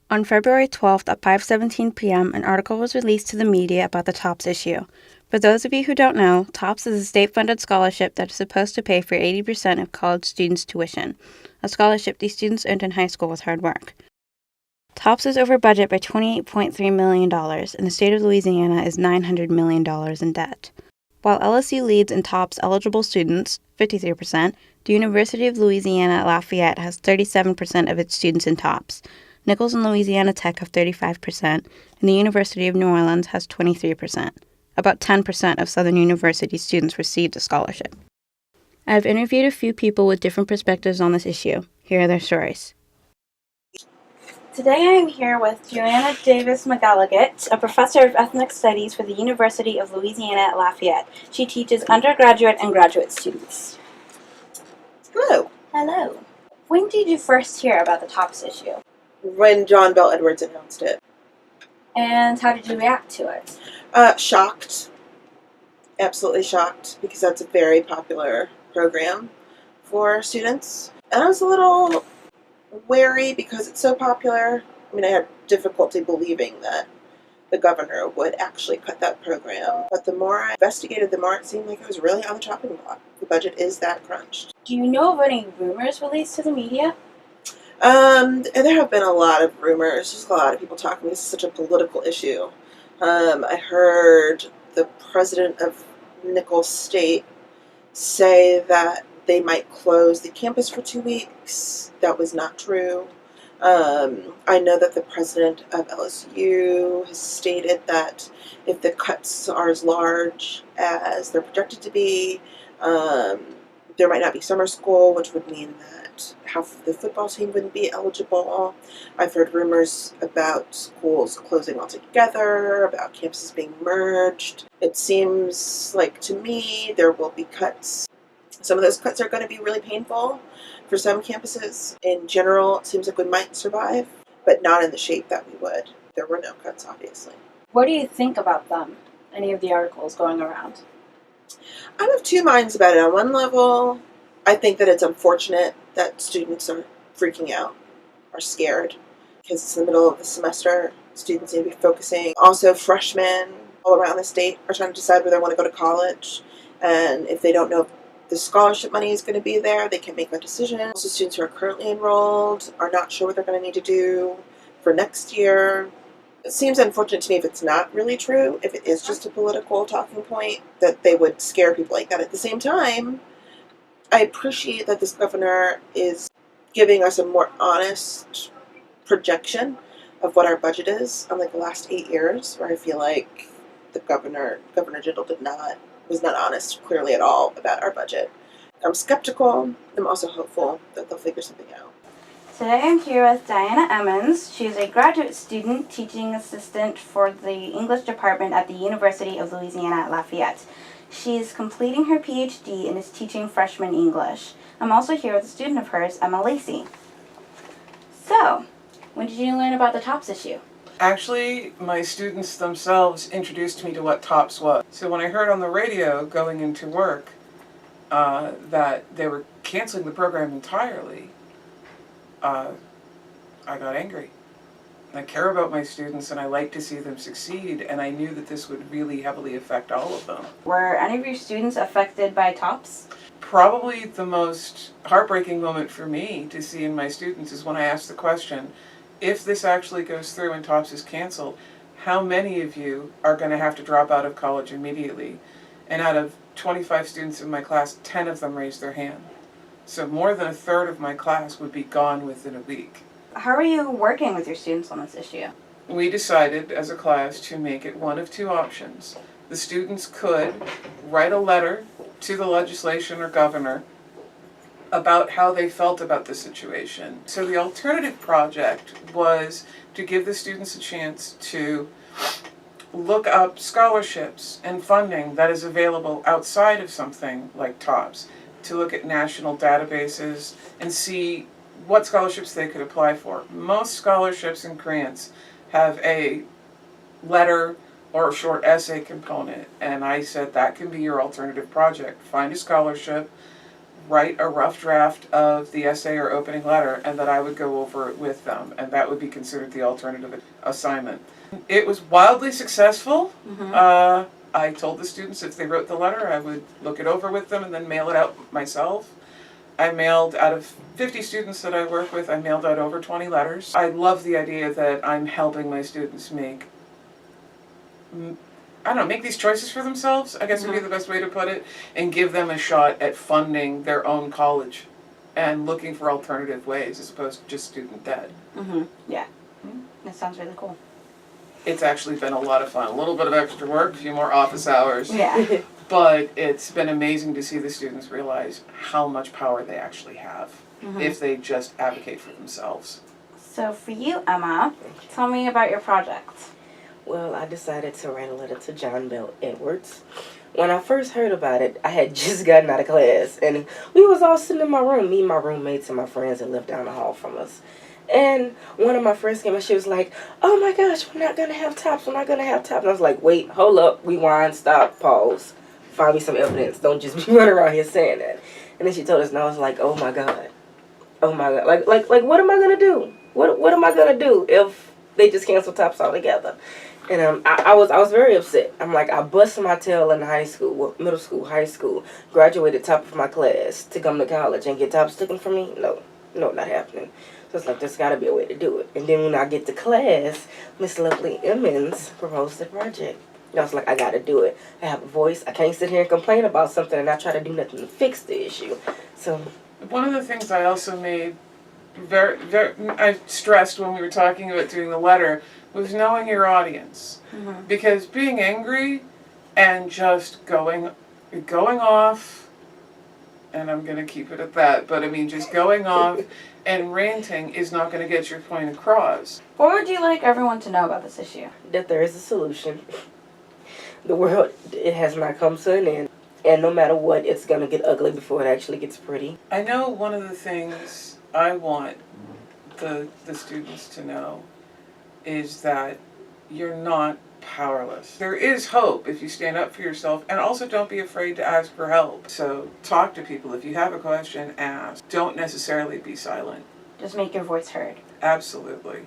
On February 12th at 5:17 p.m., an article was released to the media about the TOPS issue. For those of you who don't know, TOPS is a state-funded scholarship that is supposed to pay for 80% of college students' tuition, a scholarship these students earned in high school with hard work. TOPS is over budget by $28.3 million, and the state of Louisiana is $900 million in debt. While LSU leads in TOPS eligible students, 53%, the University of Louisiana at Lafayette has 37% of its students in TOPS. Nichols and Louisiana Tech have 35%, and the University of New Orleans has 23%. About 10% of Southern University students received a scholarship. I have interviewed a few people with different perspectives on this issue. Here are their stories. Today I am here with Joanna Davis McGilligan, a professor of ethnic studies for the University of Louisiana at Lafayette. She teaches undergraduate and graduate students. Hello. Hello. When did you first hear about the TOPS issue? When John Bell Edwards announced it. And how did you react to it? Shocked. Absolutely shocked, because that's a very popular program for students. And I was a little wary because it's so popular. I mean, I had difficulty believing that the governor would actually cut that program. But the more I investigated, the more it seemed like it was really on the chopping block. The budget is that crunched. Do you know of any rumors released to the media? There have been a lot of rumors. There's a lot of people talking. This is such a political issue. I heard the president of Nichols State say that they might close the campus for 2 weeks. That was not true. I know that the president of LSU has stated that if the cuts are as large as they're projected to be, there might not be summer school, which would mean that half of the football team wouldn't be eligible. I've heard rumors about schools closing altogether, about campuses being merged. It seems like, to me, there will be cuts. Some of those cuts are going to be really painful for some campuses. In general, it seems like we might survive, but not in the shape that we would. There were no cuts, obviously. What do you think about them? Any of the articles going around? I'm of two minds about it. On one level, I think that it's unfortunate that students are freaking out, are scared, because it's the middle of the semester. Students need to be focusing. Also, freshmen all around the state are trying to decide whether they want to go to college, and if they don't know if the scholarship money is going to be there, they can't make that decision. Also, students who are currently enrolled are not sure what they're going to need to do for next year. It seems unfortunate to me if it's not really true, if it is just a political talking point, that they would scare people like that. At the same time, I appreciate that this governor is giving us a more honest projection of what our budget is, unlike the last 8 years, where I feel like the Governor Jindal was not honest clearly at all about our budget. I'm skeptical. I'm also hopeful that they'll figure something out. Today I'm here with Diana Emmons. She's a graduate student teaching assistant for the English department at the University of Louisiana at Lafayette. She is completing her PhD and is teaching freshman English. I'm also here with a student of hers, Emma Lacey. So, when did you learn about the TOPS issue? Actually, my students themselves introduced me to what TOPS was. So when I heard on the radio going into work that they were canceling the program entirely, I got angry. I care about my students and I like to see them succeed, and I knew that this would really heavily affect all of them. Were any of your students affected by TOPS? Probably the most heartbreaking moment for me to see in my students is when I asked the question, if this actually goes through and TOPS is canceled, how many of you are going to have to drop out of college immediately? And out of 25 students in my class, 10 of them raised their hand. So more than a third of my class would be gone within a week. How are you working with your students on this issue? We decided as a class to make it one of two options. The students could write a letter to the legislation or governor about how they felt about the situation. So the alternative project was to give the students a chance to look up scholarships and funding that is available outside of something like TOPS, to look at national databases and see what scholarships they could apply for. Most scholarships and grants have a letter or a short essay component, and I said that can be your alternative project. Find a scholarship, write a rough draft of the essay or opening letter, and that I would go over it with them, and that would be considered the alternative assignment. It was wildly successful. I told the students if they wrote the letter, I would look it over with them and then mail it out myself. I mailed, out of 50 students that I work with, I mailed out over 20 letters. I love the idea that I'm helping my students make these choices for themselves, I guess would be the best way to put it, and give them a shot at funding their own college and looking for alternative ways as opposed to just student debt. Yeah. That sounds really cool. It's actually been a lot of fun. A little bit of extra work, a few more office hours. Yeah. But it's been amazing to see the students realize how much power they actually have if they just advocate for themselves. So for you, Emma, tell me about your project. Well, I decided to write a letter to John Bell Edwards. When I first heard about it, I had just gotten out of class, and we was all sitting in my room, me, my roommates, and my friends that lived down the hall from us. And one of my friends came and she was like, "Oh my gosh, we're not going to have tops, we're not going to have tops." And I was like, wait, hold up, rewind, stop, pause. Find me some evidence. Don't just be running around here saying that. And then she told us, and I was like, oh my God. Oh my God. Like what am I going to do? What am I going to do if they just cancel tops altogether? And I was very upset. I'm like, I busted my tail in high school, middle school, high school, graduated top of my class to come to college and get tops taken from me? No, not happening. So it's like, there's got to be a way to do it. And then when I get to class, Miss Lovely Emmons proposed the project. And I was like, I got to do it. I have a voice. I can't sit here and complain about something and not try to do nothing to fix the issue. So one of the things I also made I stressed when we were talking about doing the letter was knowing your audience. Because being angry and just going off, and I'm going to keep it at that, but I mean just going off and ranting is not going to get your point across. What would you like everyone to know about this issue? that there is a solution. The world, it has not come to an end. And no matter what, it's going to get ugly before it actually gets pretty. I know one of the things I want the students to know is that you're not powerless. There is hope if you stand up for yourself, and also don't be afraid to ask for help. So talk to people. If you have a question, ask. Don't necessarily be silent. Just make your voice heard. Absolutely.